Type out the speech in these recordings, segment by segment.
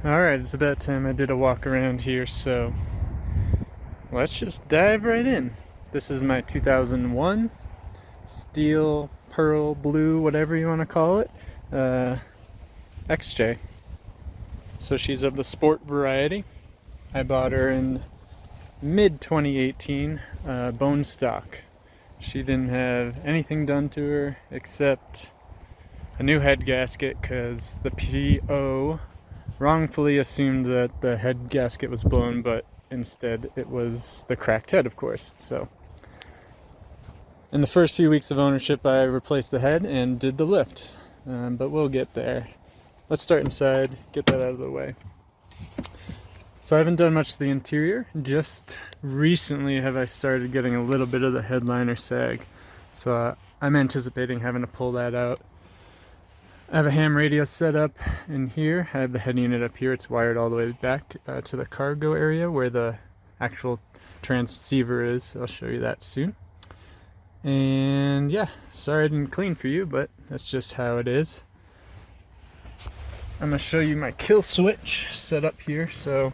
Alright, it's about time I did a walk around here, so let's just dive right in. This is my 2001 steel, pearl, blue, whatever you want to call it, XJ. So she's of the sport variety. I bought her in mid 2018, bone stock. She didn't have anything done to her except a new head gasket because the PO wrongfully assumed that the head gasket was blown, but instead it was the cracked head, of course. So in the first few weeks of ownership, I replaced the head and did the lift, but we'll get there. Let's start inside, get that out of the way. So I haven't done much to the interior. Just recently have I started getting a little bit of the headliner sag, so I'm anticipating having to pull that out. I have a ham radio set up in here. I have the head unit up here. It's wired all the way back to the cargo area where the actual transceiver is. So I'll show you that soon. And yeah, sorry I didn't clean for you, but that's just how it is. I'm going to show you my kill switch set up here. So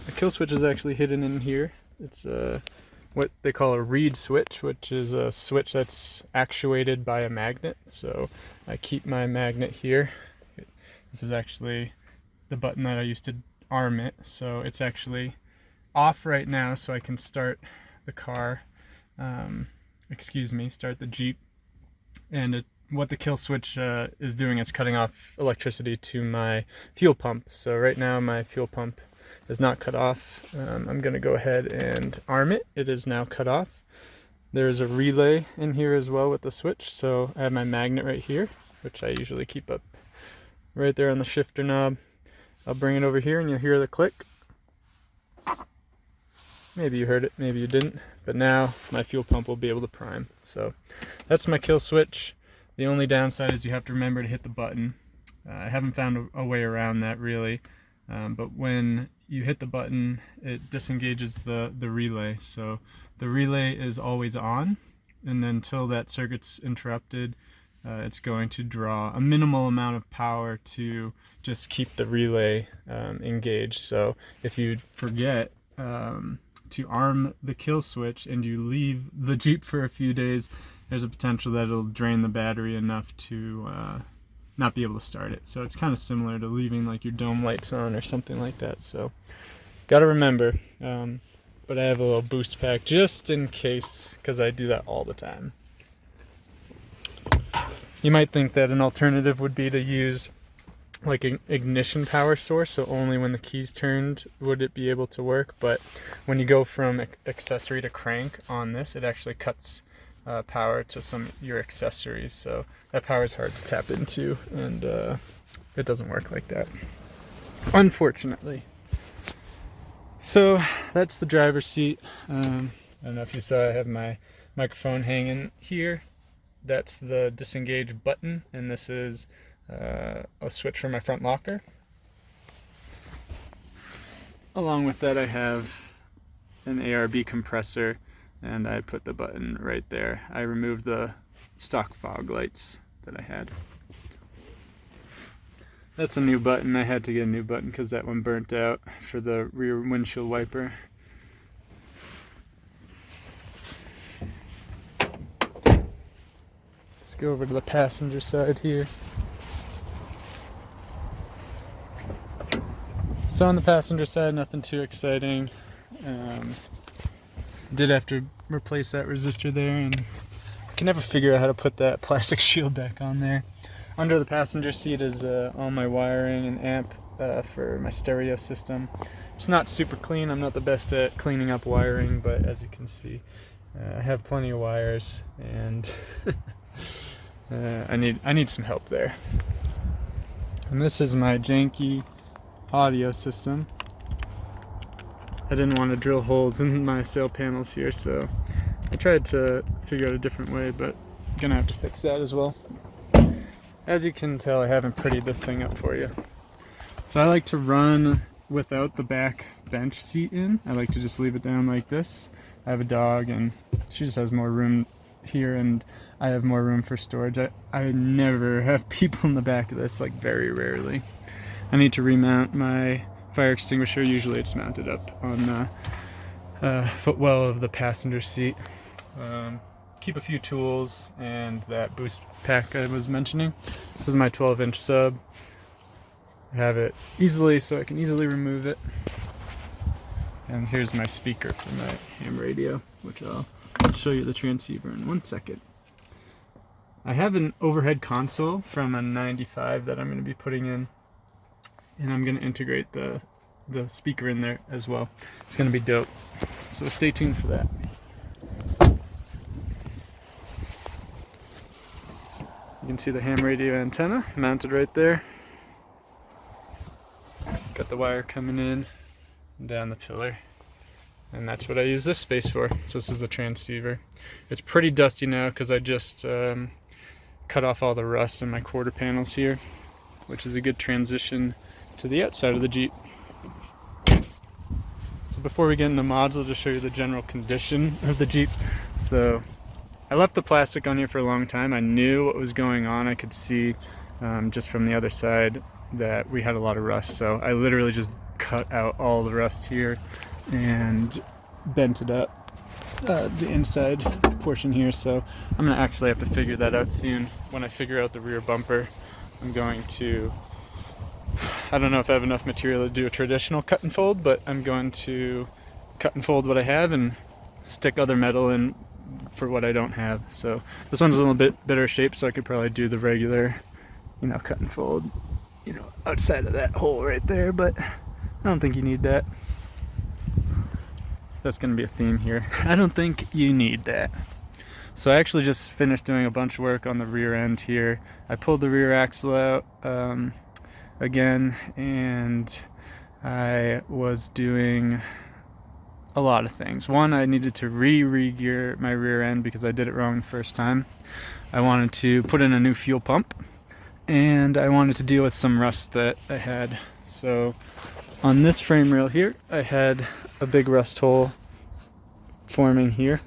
the kill switch is actually hidden in here. It's what they call a reed switch, which is a switch that's actuated by a magnet. So I keep my magnet here. This is actually the button that I used to arm it. So it's actually off right now, so I can start the car, start the Jeep. And what the kill switch is doing is cutting off electricity to my fuel pump. So right now my fuel pump is not cut off. I'm going to go ahead and arm it. It is now cut off. There is a relay in here as well with the switch. So I have my magnet right here, which I usually keep up right there on the shifter knob. I'll bring it over here and you'll hear the click. Maybe you heard it, maybe you didn't, but now my fuel pump will be able to prime. So that's my kill switch. The only downside is you have to remember to hit the button. I haven't found a way around that really. But when you hit the button, it disengages the relay. So the relay is always on, and until that circuit's interrupted, it's going to draw a minimal amount of power to just keep the relay engaged. So if you forget to arm the kill switch and you leave the Jeep for a few days, there's a potential that it'll drain the battery enough to not be able to start it. So it's kind of similar to leaving like your dome lights on or something like that. So gotta remember, but I have a little boost pack just in case, because I do that all the time. You might think that an alternative would be to use like an ignition power source, so only when the key's turned would it be able to work, but when you go from accessory to crank on this, it actually cuts power to some of your accessories, so that power is hard to tap into, and it doesn't work like that, unfortunately. So that's the driver's seat. I don't know if you saw I have my microphone hanging here. That's the disengage button, and this is a switch for my front locker. Along with that, I have an ARB compressor, and I put the button right there. I removed the stock fog lights that I had. That's a new button. I had to get a new button because that one burnt out for the rear windshield wiper. Let's go over to the passenger side here. So on the passenger side, nothing too exciting. Did have to replace that resistor there, and I can never figure out how to put that plastic shield back on there. Under the passenger seat is all my wiring and amp for my stereo system. It's not super clean. I'm not the best at cleaning up wiring, but as you can see, I have plenty of wires, and I need some help there. And this is my janky audio system. I didn't want to drill holes in my sail panels here, so I tried to figure out a different way, but I'm gonna have to fix that as well. As you can tell, I haven't prettied this thing up for you. So I like to run without the back bench seat in. I like to just leave it down like this. I have a dog and she just has more room here, and I have more room for storage. I never have people in the back of this, like very rarely. I need to remount my fire extinguisher. Usually it's mounted up on the footwell of the passenger seat. Keep a few tools and that boost pack I was mentioning. This is my 12-inch sub. I have it easily, so I can easily remove it. And here's my speaker for my ham radio, which I'll show you the transceiver in 1 second. I have an overhead console from a 95 that I'm going to be putting in, and I'm going to integrate the speaker in there as well. It's going to be dope, so stay tuned for that. You can see the ham radio antenna mounted right there. Got the wire coming in and down the pillar, and that's what I use this space for. So this is the transceiver. It's pretty dusty now because I just cut off all the rust in my quarter panels here, which is a good transition to the outside of the Jeep. So before we get into mods, I'll just show you the general condition of the Jeep. So I left the plastic on here for a long time. I knew what was going on. I could see just from the other side that we had a lot of rust. So I literally just cut out all the rust here and bent it up the inside portion here. So I'm gonna actually have to figure that out soon. When I figure out the rear bumper, I'm going to, I don't know if I have enough material to do a traditional cut and fold, but I'm going to cut and fold what I have and stick other metal in for what I don't have. So this one's a little bit better shape, so I could probably do the regular, cut and fold, outside of that hole right there, but I don't think you need that. That's going to be a theme here. I don't think you need that. So I actually just finished doing a bunch of work on the rear end here. I pulled the rear axle out again, and I was doing a lot of things. One, I needed to re-gear my rear end because I did it wrong the first time. I wanted to put in a new fuel pump, and I wanted to deal with some rust that I had. So on this frame rail here, I had a big rust hole forming here,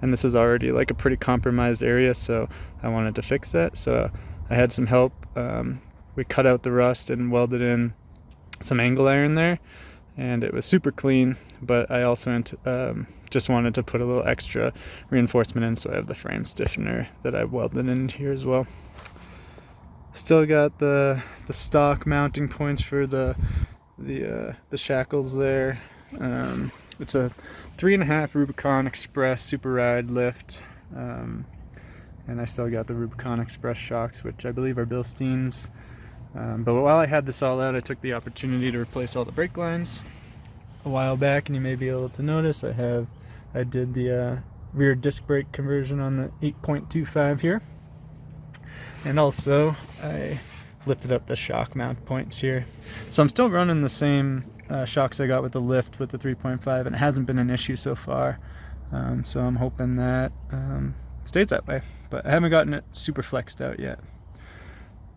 and this is already like a pretty compromised area, so I wanted to fix that. So I had some help. We cut out the rust and welded in some angle iron there, and it was super clean, but I also just wanted to put a little extra reinforcement in, so I have the frame stiffener that I welded in here as well. Still got the stock mounting points for the shackles there. It's a 3.5 Rubicon Express Super Ride lift, and I still got the Rubicon Express shocks, which I believe are Bilsteins. But while I had this all out, I took the opportunity to replace all the brake lines a while back, and you may be able to notice I did the rear disc brake conversion on the 8.25 here, and also I lifted up the shock mount points here. So I'm still running the same shocks I got with the lift with the 3.5, and it hasn't been an issue so far. So I'm hoping that stays that way, but I haven't gotten it super flexed out yet.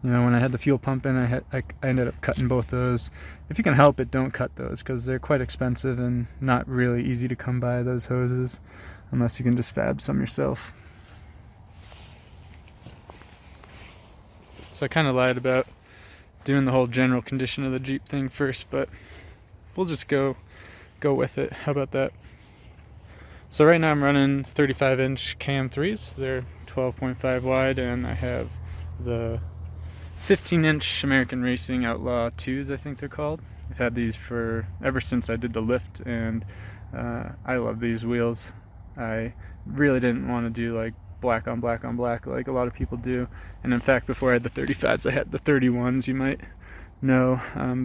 When I had the fuel pump in, I ended up cutting both those. If you can help it, don't cut those, because they're quite expensive and not really easy to come by, those hoses, unless you can just fab some yourself. So I kind of lied about doing the whole general condition of the Jeep thing first, but we'll just go with it. How about that? So right now I'm running 35-inch cam 3s. They're 12.5 wide, and I have the 15-inch American Racing Outlaw 2s, I think they're called. I've had these ever since I did the lift, and I love these wheels. I really didn't want to do like black on black on black like a lot of people do, and in fact before I had the 35s I had the 31s, you might know,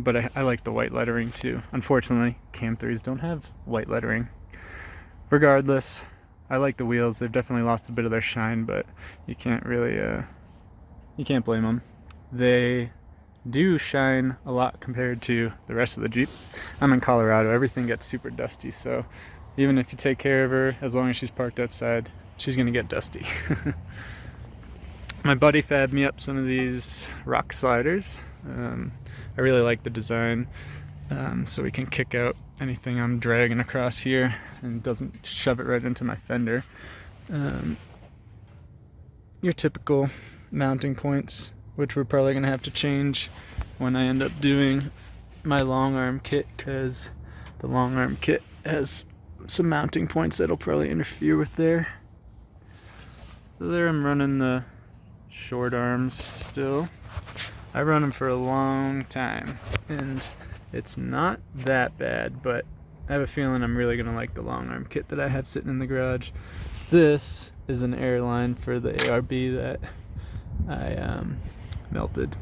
but I like the white lettering too. Unfortunately, cam 3s don't have white lettering. Regardless, I like the wheels. They've definitely lost a bit of their shine, but you can't really you can't blame them. They do shine a lot compared to the rest of the Jeep. I'm in Colorado, everything gets super dusty, so even if you take care of her, as long as she's parked outside, she's gonna get dusty. My buddy fabbed me up some of these rock sliders. I really like the design, so we can kick out anything I'm dragging across here and doesn't shove it right into my fender. Your typical mounting points, which we're probably going to have to change when I end up doing my long arm kit, because the long arm kit has some mounting points that'll probably interfere with there. So there I'm running the short arms still. I run them for a long time and it's not that bad, but I have a feeling I'm really gonna like the long arm kit that I have sitting in the garage. This is an airline for the ARB that I melted.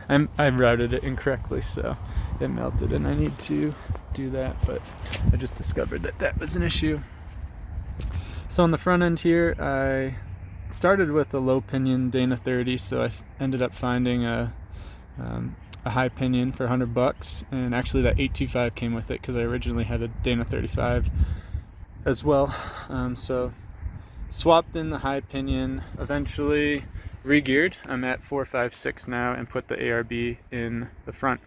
I routed it incorrectly, so it melted, and I need to do that, but I just discovered that that was an issue. So on the front end here, I started with a low pinion Dana 30, so I ended up finding a high pinion for $100, and actually that 825 came with it because I originally had a Dana 35 as well. So swapped in the high pinion, eventually re-geared. I'm at 456 now, and put the ARB in the front.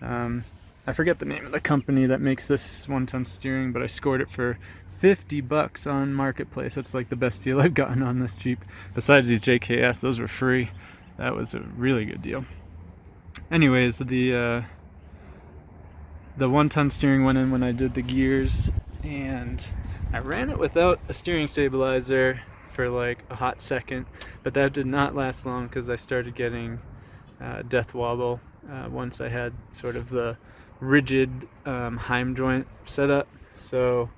I forget the name of the company that makes this 1-ton steering, but I scored it for $50 on Marketplace. That's like the best deal I've gotten on this Jeep. Besides these JKS, those were free. That was a really good deal. Anyways, the 1-ton steering went in when I did the gears, and I ran it without a steering stabilizer for like a hot second, but that did not last long because I started getting death wobble once I had sort of the rigid Heim joint set up. So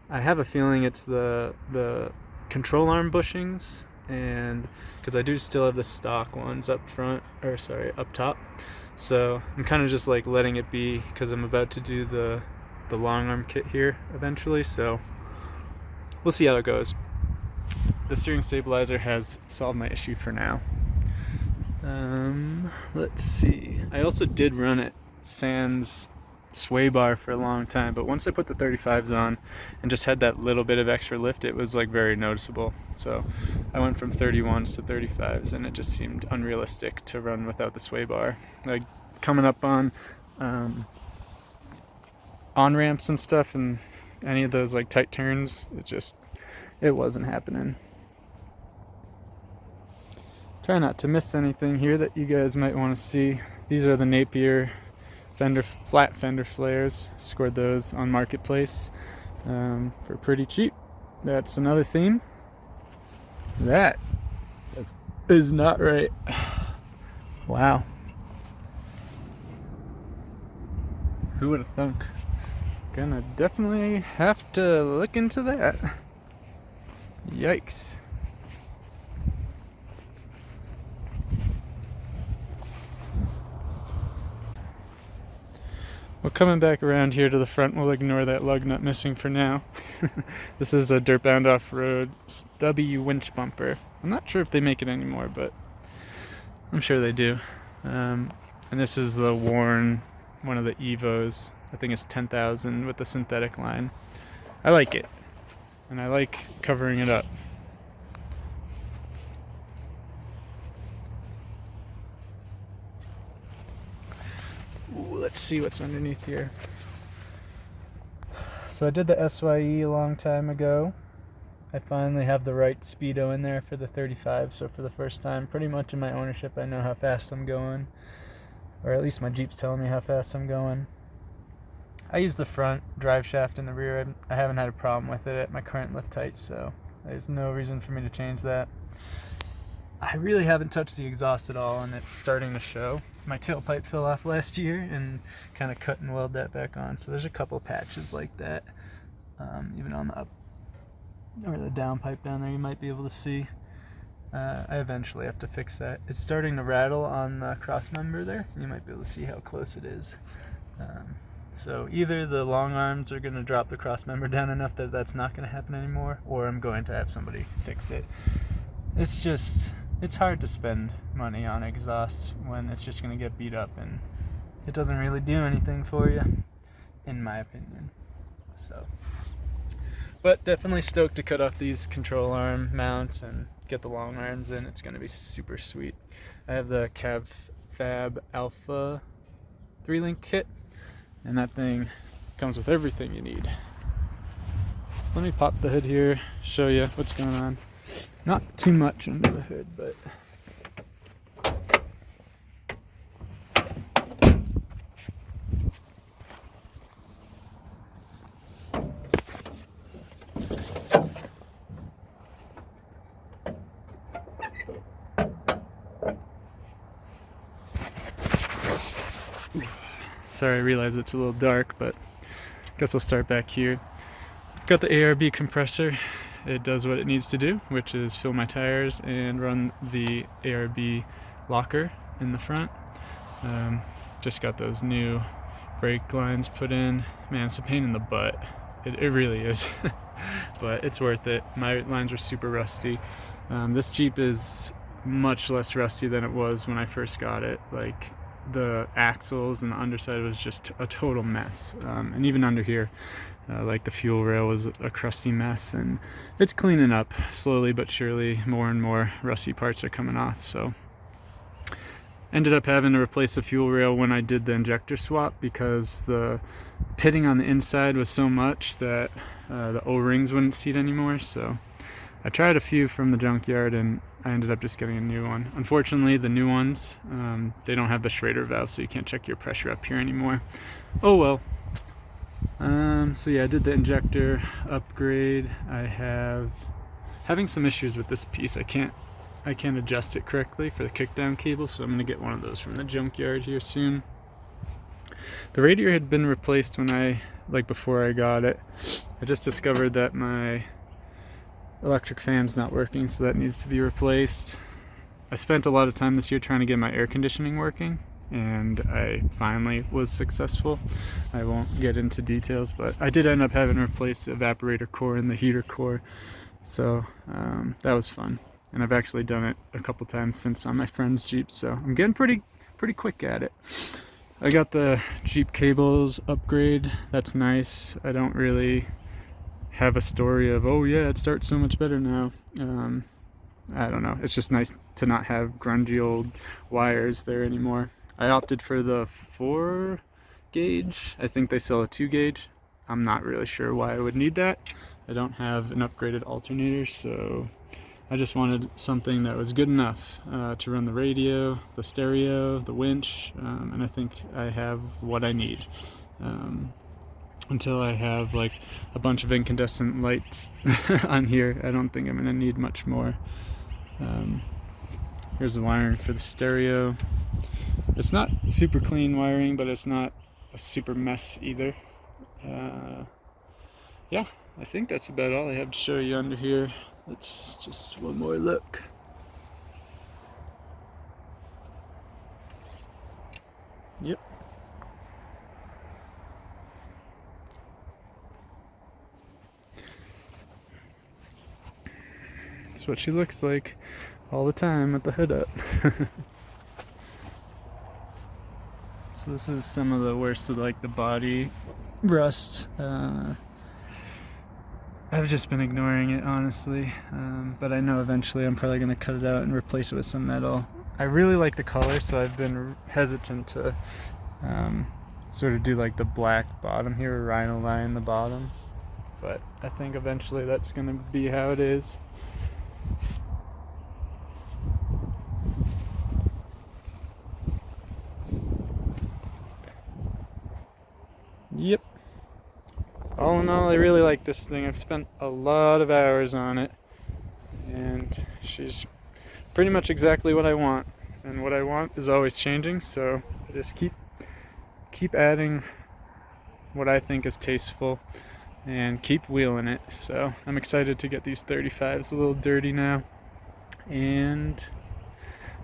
I have a feeling it's the control arm bushings, and because I do still have the stock ones up front, or sorry, up top. So I'm kind of just like letting it be because I'm about to do the long arm kit here eventually, so we'll see how it goes. The steering stabilizer has solved my issue for now. Let's see. I also did run it sans sway bar for a long time, but once I put the 35s on and just had that little bit of extra lift, it was like very noticeable. So I went from 31s to 35s, and it just seemed unrealistic to run without the sway bar. Like coming up on ramps and stuff, and any of those like tight turns, it wasn't happening. Try not to miss anything here that you guys might want to see. These are the Napier flat fender flares. Scored those on Marketplace for pretty cheap. That's another theme. That is not right. Wow. Who would have thunk? Gonna definitely have to look into that. Yikes. Well, coming back around here to the front, we'll ignore that lug nut missing for now. This is a Dirtbound Off-Road stubby winch bumper. I'm not sure if they make it anymore, but I'm sure they do. And this is the Warn, one of the Evos. I think it's 10,000 with the synthetic line. I like it, and I like covering it up. Ooh, let's see what's underneath here. So I did the SYE a long time ago. I finally have the right speedo in there for the 35, so for the first time pretty much in my ownership I know how fast I'm going, or at least my Jeep's telling me how fast I'm going. I use the front drive shaft in the rear. I haven't had a problem with it at my current lift height, so there's no reason for me to change that. I really haven't touched the exhaust at all, and it's starting to show. My tailpipe fell off last year and kind of cut and weld that back on, so there's a couple patches like that. Even on the up or the downpipe down there you might be able to see. I eventually have to fix that. It's starting to rattle on the cross member there. You might be able to see how close it is. So either the long arms are going to drop the cross member down enough that that's not going to happen anymore, or I'm going to have somebody fix it. It's hard to spend money on exhausts when it's just going to get beat up and it doesn't really do anything for you, in my opinion. So, but definitely stoked to cut off these control arm mounts and get the long arms in. It's going to be super sweet. I have the Cav Fab Alpha 3-link kit, and that thing comes with everything you need. So let me pop the hood here, show you what's going on. Not too much under the hood, but Sorry, I realize it's a little dark, but I guess we'll start back here. Got the ARB compressor. It does what it needs to do, which is fill my tires and run the ARB locker in the front. Just got those new brake lines put in. Man, it's a pain in the butt. It really is. But it's worth it. My lines were super rusty. This Jeep is much less rusty than it was when I first got it. Like, the axles and the underside was just a total mess. And even under here, like the fuel rail was a crusty mess, and it's cleaning up slowly but surely. More and more rusty parts are coming off. So ended up having to replace the fuel rail when I did the injector swap, because the pitting on the inside was so much that the O-rings wouldn't seat anymore. So I tried a few from the junkyard, and I ended up just getting a new one. Unfortunately, the new ones, they don't have the Schrader valve, so you can't check your pressure up here anymore. Oh well. So yeah, I did the injector upgrade. Having some issues with this piece. I can't adjust it correctly for the kickdown cable, so I'm gonna get one of those from the junkyard here soon. The radiator had been replaced before I got it. I just discovered that my electric fan's not working, so that needs to be replaced. I spent a lot of time this year trying to get my air conditioning working, and I finally was successful. I won't get into details, but I did end up having to replace the evaporator core and the heater core, so that was fun. And I've actually done it a couple times since on my friend's Jeep, so I'm getting pretty quick at it. I got the Jeep cables upgrade. That's nice. I don't really have a story of, oh yeah, it starts so much better now. I don't know. It's just nice to not have grungy old wires there anymore. I opted for the 4 gauge. I think they sell a 2 gauge. I'm not really sure why I would need that. I don't have an upgraded alternator, so I just wanted something that was good enough to run the radio, the stereo, the winch, and I think I have what I need. Until I have like a bunch of incandescent lights on here, I don't think I'm going to need much more. Here's the wiring for the stereo. It's not super clean wiring, but it's not a super mess either. Yeah, I think that's about all I have to show you under here. Let's just one more look. Yep. That's what she looks like all the time with the hood up. So this is some of the worst of like the body rust. I've just been ignoring it, honestly, but I know eventually I'm probably going to cut it out and replace it with some metal. I really like the color, so I've been hesitant to sort of do like the black bottom here, rhino line the bottom, but I think eventually that's going to be how it is. Yep. All in all, I really like this thing. I've spent a lot of hours on it, and she's pretty much exactly what I want. And what I want is always changing, so I just keep adding what I think is tasteful and keep wheeling it. So I'm excited to get these 35s a little dirty now, and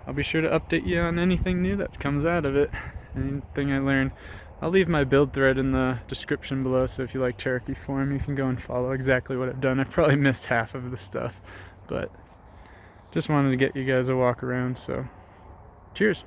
I'll be sure to update you on anything new that comes out of it, anything I learn. I'll leave my build thread in the description below, so if you like Cherokee form, you can go and follow exactly what I've done. I've probably missed half of the stuff, but just wanted to get you guys a walk around, so cheers.